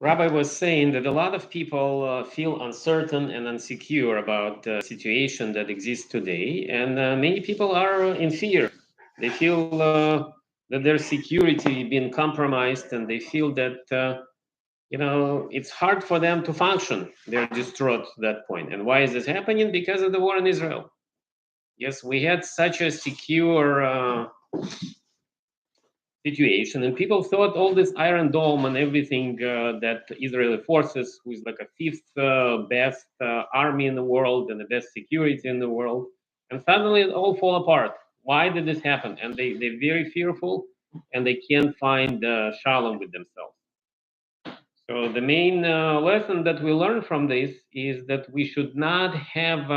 Rabbi was saying that a lot of people feel uncertain and insecure about the situation that exists today, and many people are in fear. They feel that their security being compromised, and they feel that it's hard for them to function. They're distraught at that point. And why is this happening? Because of the war in Israel. Yes, we had such a secure situation, and people thought all this Iron Dome and everything that Israeli forces, who is like a fifth best army in the world and the best security in the world, and suddenly it all fall apart. Why did this happen? And they're very fearful, and they can't find shalom with themselves. So the main lesson that we learn from this is that we should not have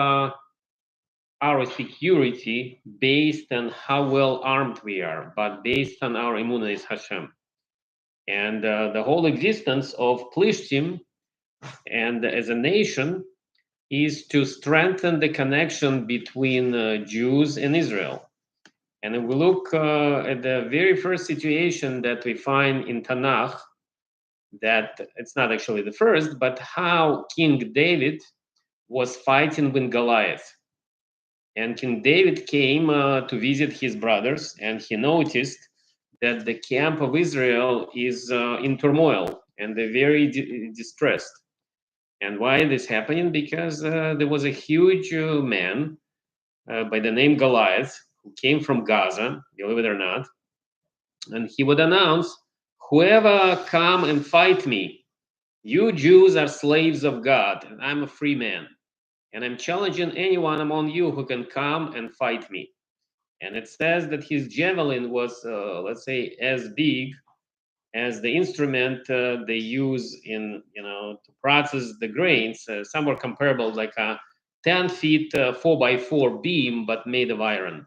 our security based on how well armed we are, but based on our emunah is Hashem. And the whole existence of Plishtim and as a nation is to strengthen the connection between Jews and Israel. And if we look at the very first situation that we find in Tanakh, that it's not actually the first, but how King David was fighting with Goliath. And King David came to visit his brothers, and he noticed that the camp of Israel is in turmoil and they're very distressed. And why is this happening? Because there was a huge man by the name Goliath who came from Gaza, believe it or not, and he would announce, "Whoever come and fight me, you Jews are slaves of God, and I'm a free man. And I'm challenging anyone among you who can come and fight me." And it says that his javelin was, let's say, as big as the instrument they use in, to process the grains, somewhere comparable, like a 10 feet 4x4 beam, but made of iron.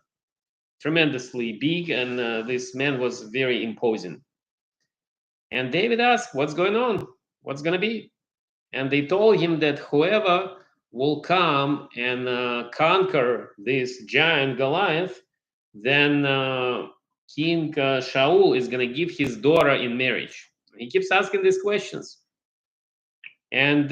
Tremendously big, and this man was very imposing. And David asked, "What's going on? What's going to be?" And they told him that whoever will come and conquer this giant Goliath, then King Shaul is going to give his daughter in marriage. He keeps asking these questions. And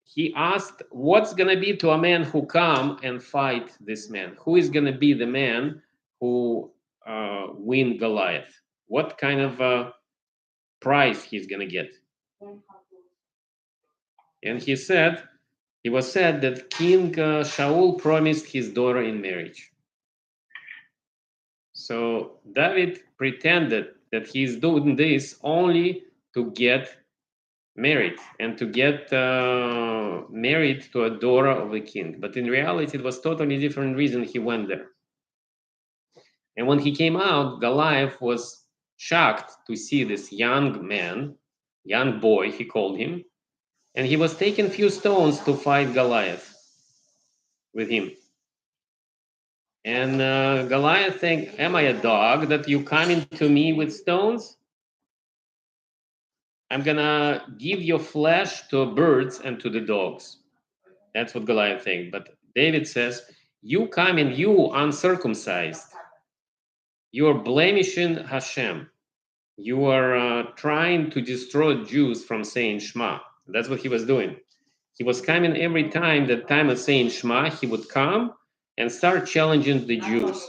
he asked, what's going to be to a man who come and fight this man? Who is going to be the man who win Goliath? What kind of prize he's going to get? And he said, it was said that King Shaul promised his daughter in marriage. So David pretended that he's doing this only to get married and to get married to a daughter of the king. But in reality, it was totally different reason he went there. And when he came out, Goliath was shocked to see this young man, young boy, he called him, and he was taking few stones to fight Goliath with him. And Goliath think, am I a dog that you coming to me with stones? I'm gonna give your flesh to birds and to the dogs. That's what Goliath think. But David says, you come and you uncircumcised. You are blemishing Hashem. You are trying to destroy Jews from saying Shema. That's what he was doing. He was coming every time, the time of saying Shema, he would come and start challenging the Jews.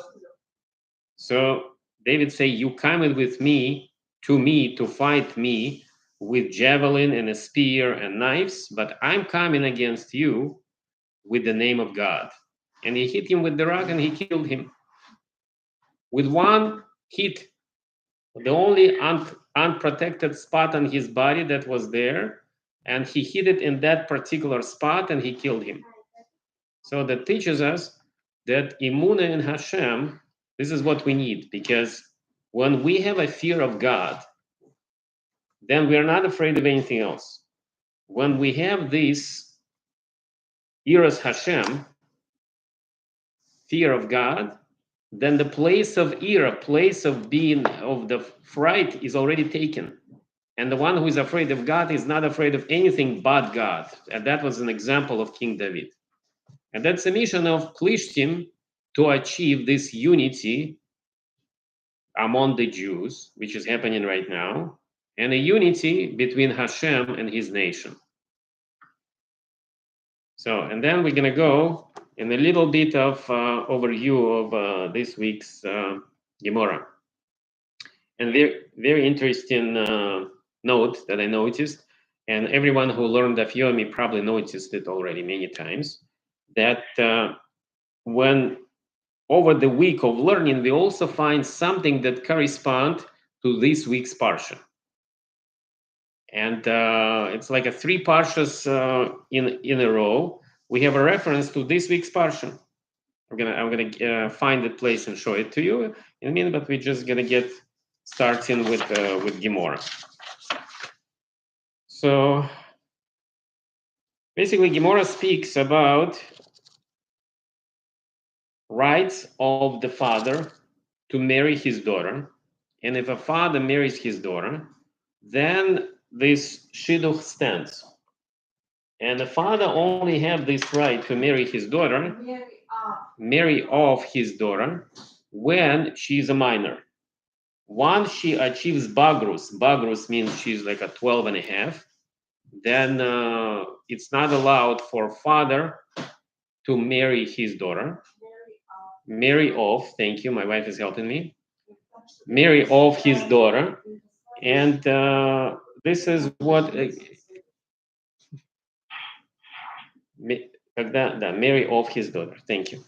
So David say, you coming with me to fight me with javelin and a spear and knives, but I'm coming against you with the name of God. And he hit him with the rock and he killed him. With one hit, the only unprotected spot on his body that was there, and he hit it in that particular spot and he killed him. So that teaches us that emunah in Hashem, this is what we need, because when we have a fear of God, then we are not afraid of anything else. When we have this Yiras Hashem, fear of God, then the place of ira, place of being of the fright is already taken. And the one who is afraid of God is not afraid of anything but God. And that was an example of King David. And that's the mission of Plishtim, to achieve this unity among the Jews, which is happening right now, and a unity between Hashem and his nation. So, and then we're going to go in a little bit of overview of this week's Gemara. And very interesting note that I noticed, and everyone who learned Daf Yomi probably noticed it already many times, that when over the week of learning, we also find something that corresponds to this week's Parsha. And it's like a 3 Parshas in a row. We have a reference to this week's Parsha. I'm gonna find the place and show it to you in a minute, but we're just gonna get starting with Gemara. So basically, Gemara speaks about rights of the father to marry his daughter, and if a father marries his daughter, then this shidduch stands, and the father only have this right to marry his daughter, marry off his daughter, when she's a minor. Once she achieves bagrus means she's like a 12 and a half, then it's not allowed for father to marry his daughter. Marry off, thank you, my wife is helping me. Marry off his daughter, and this is what marry off his daughter. Thank you.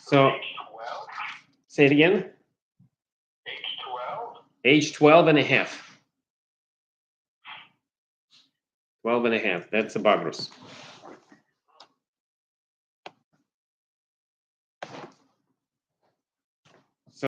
So, say it again. Age 12 and a half. 12 and a half, that's a bagrus.